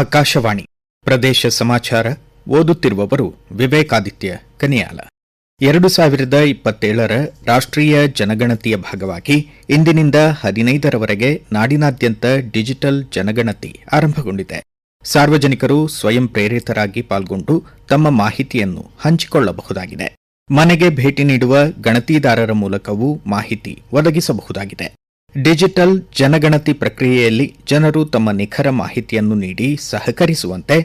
ಆಕಾಶವಾಣಿ ಪ್ರದೇಶ ಸಮಾಚಾರ ಓದುತ್ತಿರುವವರು ವಿವೇಕಾದಿತ್ಯ ಕನಿಯಾಲ. 2027ರ ರಾಷ್ಟ್ರೀಯ ಜನಗಣತಿಯ ಭಾಗವಾಗಿ ಇಂದಿನಿಂದ 15ರವರೆಗೆ ನಾಡಿನಾದ್ಯಂತ ಡಿಜಿಟಲ್ ಜನಗಣತಿ ಆರಂಭಗೊಂಡಿದೆ. ಸಾರ್ವಜನಿಕರು ಸ್ವಯಂ ಪ್ರೇರಿತರಾಗಿ ಪಾಲ್ಗೊಂಡು ತಮ್ಮ ಮಾಹಿತಿಯನ್ನು ಹಂಚಿಕೊಳ್ಳಬಹುದಾಗಿದೆ. ಮನೆಗೆ ಭೇಟಿ ನೀಡುವ ಗಣತಿದಾರರ ಮೂಲಕವೂ ಮಾಹಿತಿ ಒದಗಿಸಬಹುದಾಗಿದೆ. ಡಿಜಿಟಲ್ ಜನಗಣತಿ ಪ್ರಕ್ರಿಯೆಯಲ್ಲಿ ಜನರು ತಮ್ಮ ನಿಖರ ಮಾಹಿತಿಯನ್ನು ನೀಡಿ ಸಹಕರಿಸುವಂತೆ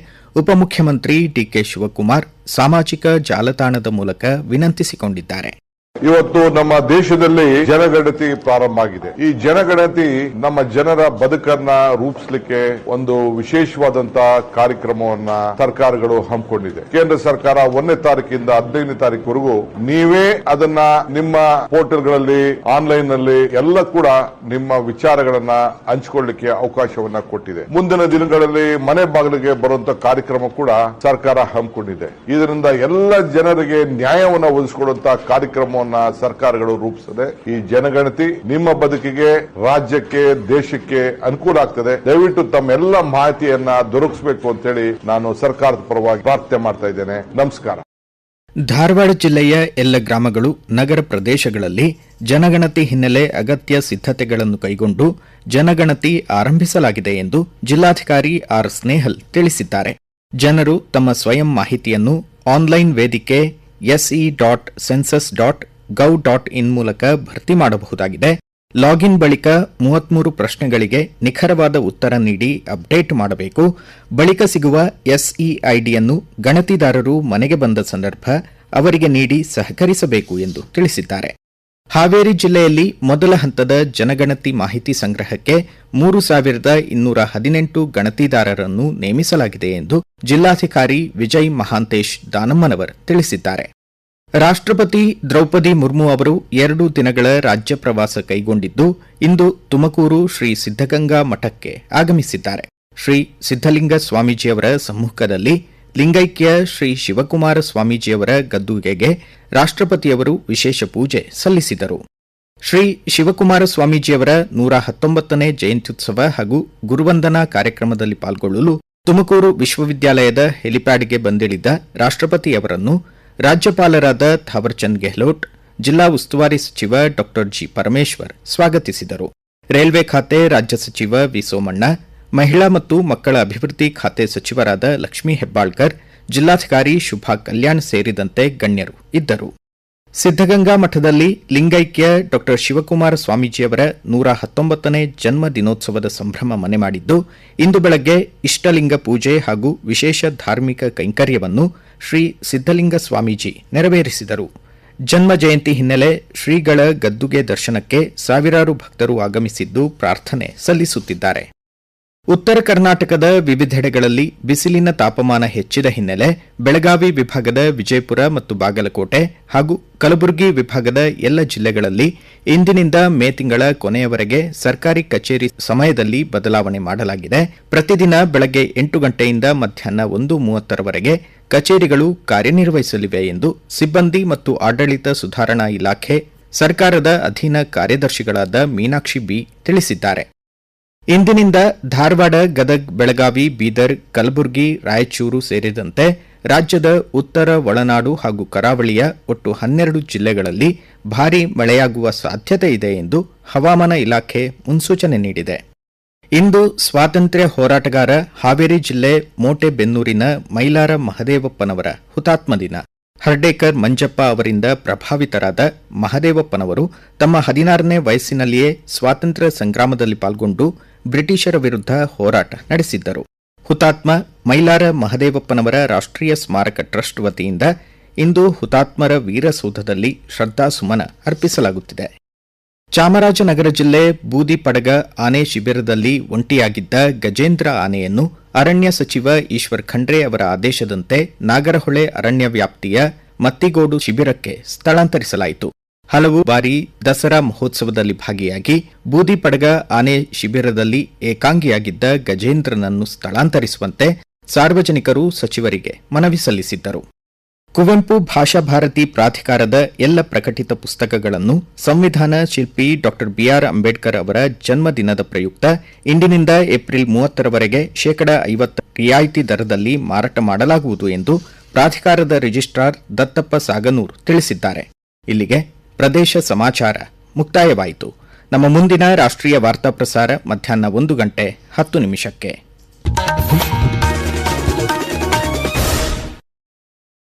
ಉಪಮುಖ್ಯಮಂತ್ರಿ ಡಿಕೆ ಶಿವಕುಮಾರ್ ಸಾಮಾಜಿಕ ಜಾಲತಾಣದ ಮೂಲಕ ವಿನಂತಿಸಿಕೊಂಡಿದ್ದಾರೆ. ಇವತ್ತು ನಮ್ಮ ದೇಶದಲ್ಲಿ ಜನಗಣತಿ ಪ್ರಾರಂಭ ಆಗಿದೆ. ಈ ಜನಗಣತಿ ನಮ್ಮ ಜನರ ಬದುಕನ್ನ ರೂಪಿಸಲಿಕ್ಕೆ ಒಂದು ವಿಶೇಷವಾದಂತಹ ಕಾರ್ಯಕ್ರಮವನ್ನ ಸರ್ಕಾರಗಳು ಹಮ್ಮಿಕೊಂಡಿದೆ. ಕೇಂದ್ರ ಸರ್ಕಾರ 1ನೇ ತಾರೀಕಿಂದ 15ನೇ ತಾರೀಕುವರೆಗೂ ನೀವೇ ಅದನ್ನ ನಿಮ್ಮ ಪೋರ್ಟಲ್ಗಳಲ್ಲಿ ಆನ್ಲೈನ್ ನಲ್ಲಿ ಎಲ್ಲ ಕೂಡ ನಿಮ್ಮ ವಿಚಾರಗಳನ್ನ ಹಂಚಿಕೊಳ್ಳಲಿಕ್ಕೆ ಅವಕಾಶವನ್ನ ಕೊಟ್ಟಿದೆ. ಮುಂದಿನ ದಿನಗಳಲ್ಲಿ ಮನೆ ಬಾಗಿಲಿಗೆ ಬರುವಂತ ಕಾರ್ಯಕ್ರಮ ಕೂಡ ಸರ್ಕಾರ ಹಮ್ಮಿಕೊಂಡಿದೆ. ಇದರಿಂದ ಎಲ್ಲ ಜನರಿಗೆ ನ್ಯಾಯವನ್ನು ಒದಗಿಸಿಕೊಡುವಂತಹ ಕಾರ್ಯಕ್ರಮವನ್ನು ಸರ್ಕಾರಗಳು ರೂಪಿಸಿದೆ. ಈ ಜನಗಣತಿ ನಿಮ್ಮ ಬದುಕಿಗೆ, ರಾಜ್ಯಕ್ಕೆ, ದೇಶಕ್ಕೆ ಅನುಕೂಲ ಆಗ್ತದೆ. ದಯವಿಟ್ಟು ತಮ್ಮ ಎಲ್ಲ ಮಾಹಿತಿಯನ್ನ ದೊರಕಿಸಬೇಕು ಅಂತೇಳಿ ನಾನು ಸರ್ಕಾರದ ಪರವಾಗಿ ಪ್ರಾರ್ಥನೆ ಮಾಡ್ತಾ ಇದ್ದೇನೆ. ನಮಸ್ಕಾರ. ಧಾರವಾಡ ಜಿಲ್ಲೆಯ ಎಲ್ಲ ಗ್ರಾಮಗಳು, ನಗರ ಪ್ರದೇಶಗಳಲ್ಲಿ ಜನಗಣತಿ ಹಿನ್ನೆಲೆ ಅಗತ್ಯ ಸಿದ್ದತೆಗಳನ್ನು ಕೈಗೊಂಡು ಜನಗಣತಿ ಆರಂಭಿಸಲಾಗಿದೆ ಎಂದು ಜಿಲ್ಲಾಧಿಕಾರಿ ಆರ್ ಸ್ನೇಹಲ್ ತಿಳಿಸಿದ್ದಾರೆ. ಜನರು ತಮ್ಮ ಸ್ವಯಂ ಮಾಹಿತಿಯನ್ನು ಆನ್ಲೈನ್ ವೇದಿಕೆ se.census.gov.in ಮೂಲಕ ಭರ್ತಿ ಮಾಡಬಹುದಾಗಿದೆ. ಲಾಗಿನ್ ಬಳಿಕ 33 ಪ್ರಶ್ನೆಗಳಿಗೆ ನಿಖರವಾದ ಉತ್ತರ ನೀಡಿ ಅಪ್ಡೇಟ್ ಮಾಡಬೇಕು. ಬಳಿಕ ಸಿಗುವ ಎಸ್ಇಐಡಿಯನ್ನು ಗಣತಿದಾರರು ಮನೆಗೆ ಬಂದ ಸಂದರ್ಭ ಅವರಿಗೆ ನೀಡಿ ಸಹಕರಿಸಬೇಕು ಎಂದು ತಿಳಿಸಿದ್ದಾರೆ. ಹಾವೇರಿ ಜಿಲ್ಲೆಯಲ್ಲಿ ಮೊದಲ ಹಂತದ ಜನಗಣತಿ ಮಾಹಿತಿ ಸಂಗ್ರಹಕ್ಕೆ 3218 ಗಣತಿದಾರರನ್ನು ನೇಮಿಸಲಾಗಿದೆ ಎಂದು ಜಿಲ್ಲಾಧಿಕಾರಿ ವಿಜಯ್ ಮಹಾಂತೇಶ್ ದಾನಮ್ಮನವರ್ ತಿಳಿಸಿದ್ದಾರೆ. ರಾಷ್ಟ್ರಪತಿ ದ್ರೌಪದಿ ಮುರ್ಮು ಅವರು 2 ದಿನಗಳ ರಾಜ್ಯ ಪ್ರವಾಸ ಕೈಗೊಂಡಿದ್ದು ಇಂದು ತುಮಕೂರು ಶ್ರೀ ಸಿದ್ದಗಂಗಾ ಮಠಕ್ಕೆ ಆಗಮಿಸಿದ್ದಾರೆ. ಶ್ರೀ ಸಿದ್ದಲಿಂಗ ಸ್ವಾಮೀಜಿಯವರ ಸಮ್ಮುಖದಲ್ಲಿ ಲಿಂಗೈಕ್ಯ ಶ್ರೀ ಶಿವಕುಮಾರ ಸ್ವಾಮೀಜಿಯವರ ಗದ್ದುಗೆಗೆ ರಾಷ್ಟ್ರಪತಿಯವರು ವಿಶೇಷ ಪೂಜೆ ಸಲ್ಲಿಸಿದರು. ಶ್ರೀ ಶಿವಕುಮಾರ ಸ್ವಾಮೀಜಿಯವರ 119ನೇ ಜಯಂತ್ಯುತ್ಸವ ಹಾಗೂ ಗುರುವಂದನಾ ಕಾರ್ಯಕ್ರಮದಲ್ಲಿ ಪಾಲ್ಗೊಳ್ಳಲು ತುಮಕೂರು ವಿಶ್ವವಿದ್ಯಾಲಯದ ಹೆಲಿಪ್ಯಾಡ್ಗೆ ಬಂದಿಳಿದ ರಾಷ್ಟ್ರಪತಿಯವರನ್ನು ರಾಜ್ಯಪಾಲರಾದ ಥಾವರ್ಚಂದ್ ಗೆಹ್ಲೋಟ್, ಜಿಲ್ಲಾ ಉಸ್ತುವಾರಿ ಸಚಿವ ಡಾ ಜಿ ಪರಮೇಶ್ವರ್ ಸ್ವಾಗತಿಸಿದರು. ರೈಲ್ವೆ ಖಾತೆ ರಾಜ್ಯ ಸಚಿವ ವಿ ಸೋಮಣ್ಣ, ಮಹಿಳಾ ಮತ್ತು ಮಕ್ಕಳ ಅಭಿವೃದ್ಧಿ ಖಾತೆ ಸಚಿವರಾದ ಲಕ್ಷ್ಮೀ ಹೆಬ್ಬಾಳ್ಕರ್, ಜಿಲ್ಲಾಧಿಕಾರಿ ಶುಭಾ ಕಲ್ಯಾಣ್ ಸೇರಿದಂತೆ ಗಣ್ಯರು ಇದ್ದರು. ಸಿದ್ದಗಂಗಾ ಮಠದಲ್ಲಿ ಲಿಂಗೈಕ್ಯ ಡಾ ಶಿವಕುಮಾರ ಸ್ವಾಮೀಜಿಯವರ 119ನೇ ಜನ್ಮ ದಿನೋತ್ಸವದ ಸಂಭ್ರಮ ಮನೆ ಮಾಡಿದ್ದು, ಇಂದು ಬೆಳಗ್ಗೆ ಇಷ್ಟಲಿಂಗ ಪೂಜೆ ಹಾಗೂ ವಿಶೇಷ ಧಾರ್ಮಿಕ ಕೈಂಕರ್ಯವನ್ನು ಶ್ರೀ ಸಿದ್ದಲಿಂಗ ಸ್ವಾಮೀಜಿ ನೆರವೇರಿಸಿದರು. ಜನ್ಮ ಜಯಂತಿ ಹಿನ್ನೆಲೆ ಶ್ರೀಗಳ ಗದ್ದುಗೆ ದರ್ಶನಕ್ಕೆ ಸಾವಿರಾರು ಭಕ್ತರು ಆಗಮಿಸಿದ್ದು ಪ್ರಾರ್ಥನೆ ಸಲ್ಲಿಸುತ್ತಿದ್ದಾರೆ. ಉತ್ತರ ಕರ್ನಾಟಕದ ವಿವಿಧೆಡೆಗಳಲ್ಲಿ ಬಿಸಿಲಿನ ತಾಪಮಾನ ಹೆಚ್ಚಿದ ಹಿನ್ನೆಲೆ ಬೆಳಗಾವಿ ವಿಭಾಗದ ವಿಜಯಪುರ ಮತ್ತು ಬಾಗಲಕೋಟೆ ಹಾಗೂ ಕಲಬುರಗಿ ವಿಭಾಗದ ಎಲ್ಲ ಜಿಲ್ಲೆಗಳಲ್ಲಿ ಇಂದಿನಿಂದ ಮೇ ತಿಂಗಳ ಕೊನೆಯವರೆಗೆ ಸರ್ಕಾರಿ ಕಚೇರಿ ಸಮಯದಲ್ಲಿ ಬದಲಾವಣೆ ಮಾಡಲಾಗಿದೆ. ಪ್ರತಿದಿನ ಬೆಳಗ್ಗೆ 8 ಗಂಟೆಯಿಂದ ಮಧ್ಯಾಹ್ನ 1:30ರವರೆಗೆ ಕಚೇರಿಗಳು ಕಾರ್ಯನಿರ್ವಹಿಸಲಿವೆ ಎಂದು ಸಿಬ್ಬಂದಿ ಮತ್ತು ಆಡಳಿತ ಸುಧಾರಣಾ ಇಲಾಖೆ ಸರ್ಕಾರದ ಅಧೀನ ಕಾರ್ಯದರ್ಶಿಗಳಾದ ಮೀನಾಕ್ಷಿ ಬಿ ತಿಳಿಸಿದ್ದಾರೆ. ಇಂದಿನಿಂದ ಧಾರವಾಡ, ಗದಗ್, ಬೆಳಗಾವಿ, ಬೀದರ್, ಕಲಬುರಗಿ, ರಾಯಚೂರು ಸೇರಿದಂತೆ ರಾಜ್ಯದ ಉತ್ತರ ಒಳನಾಡು ಹಾಗೂ ಕರಾವಳಿಯ ಒಟ್ಟು 12 ಜಿಲ್ಲೆಗಳಲ್ಲಿ ಭಾರೀ ಮಳೆಯಾಗುವ ಸಾಧ್ಯತೆ ಇದೆ ಎಂದು ಹವಾಮಾನ ಇಲಾಖೆ ಮುನ್ಸೂಚನೆ ನೀಡಿದೆ. ಇಂದು ಸ್ವಾತಂತ್ರ್ಯ ಹೋರಾಟಗಾರ ಹಾವೇರಿ ಜಿಲ್ಲೆ ಮೋಟೆಬೆನ್ನೂರಿನ ಮೈಲಾರ ಮಹದೇವಪ್ಪನವರ ಹುತಾತ್ಮ ದಿನ. ಹರ್ಡೇಕರ್ ಮಂಜಪ್ಪ ಅವರಿಂದ ಪ್ರಭಾವಿತರಾದ ಮಹದೇವಪ್ಪನವರು ತಮ್ಮ 16ನೇ ವಯಸ್ಸಿನಲ್ಲಿಯೇ ಸ್ವಾತಂತ್ರ್ಯ ಸಂಗ್ರಾಮದಲ್ಲಿ ಪಾಲ್ಗೊಂಡು ಬ್ರಿಟಿಷರ ವಿರುದ್ಧ ಹೋರಾಟ ನಡೆಸಿದ್ದರು. ಹುತಾತ್ಮ ಮೈಲಾರ ಮಹದೇವಪ್ಪನವರ ರಾಷ್ಟ್ರೀಯ ಸ್ಮಾರಕ ಟ್ರಸ್ಟ್ ವತಿಯಿಂದ ಇಂದು ಹುತಾತ್ಮರ ವೀರಸೌಧದಲ್ಲಿ ಶ್ರದ್ಧಾಸುಮನ ಅರ್ಪಿಸಲಾಗುತ್ತಿದೆ. ಚಾಮರಾಜನಗರ ಜಿಲ್ಲೆ ಬೂದಿಪಡಗ ಆನೆ ಶಿಬಿರದಲ್ಲಿ ಒಂಟಿಯಾಗಿದ್ದ ಗಜೇಂದ್ರ ಆನೆಯನ್ನು ಅರಣ್ಯ ಸಚಿವ ಈಶ್ವರ್ ಖಂಡ್ರೆ ಅವರ ಆದೇಶದಂತೆ ನಾಗರಹೊಳೆ ಅರಣ್ಯ ವ್ಯಾಪ್ತಿಯ ಮತ್ತಿಗೋಡು ಶಿಬಿರಕ್ಕೆ ಸ್ಥಳಾಂತರಿಸಲಾಯಿತು. ಹಲವು ಬಾರಿ ದಸರಾ ಮಹೋತ್ಸವದಲ್ಲಿ ಭಾಗಿಯಾಗಿ ಬೂದಿಪಡಗ ಆನೆ ಶಿಬಿರದಲ್ಲಿ ಏಕಾಂಗಿಯಾಗಿದ್ದ ಗಜೇಂದ್ರನನ್ನು ಸ್ಥಳಾಂತರಿಸುವಂತೆ ಸಾರ್ವಜನಿಕರು ಸಚಿವರಿಗೆ ಮನವಿ ಸಲ್ಲಿಸಿದ್ದರು. ಕುವೆಂಪು ಭಾಷಾ ಭಾರತಿ ಪ್ರಾಧಿಕಾರದ ಎಲ್ಲ ಪ್ರಕಟಿತ ಪುಸ್ತಕಗಳನ್ನು ಸಂವಿಧಾನ ಶಿಲ್ಪಿ ಡಾ ಬಿಆರ್ ಅಂಬೇಡ್ಕರ್ ಅವರ ಜನ್ಮದಿನದ ಪ್ರಯುಕ್ತ ಇಂದಿನಿಂದ ಏಪ್ರಿಲ್ 30ರವರೆಗೆ ಶೇಕಡಾ 50 ರಿಯಾಯಿತಿ ದರದಲ್ಲಿ ಮಾರಾಟ ಮಾಡಲಾಗುವುದು ಎಂದು ಪ್ರಾಧಿಕಾರದ ರಿಜಿಸ್ಟ್ರಾರ್ ದತ್ತಪ್ಪ ಸಾಗನೂರ್ ತಿಳಿಸಿದ್ದಾರೆ. ಇಲ್ಲಿಗೆ ಪ್ರದೇಶ ಸಮಾಚಾರ ಮುಕ್ತಾಯವಾಯಿತು. ನಮ್ಮ ಮುಂದಿನ ರಾಷ್ಟ್ರೀಯ ವಾರ್ತಾ ಪ್ರಸಾರ ಮಧ್ಯಾಹ್ನ 1:10 ನಿಮಿಷಕ್ಕೆ.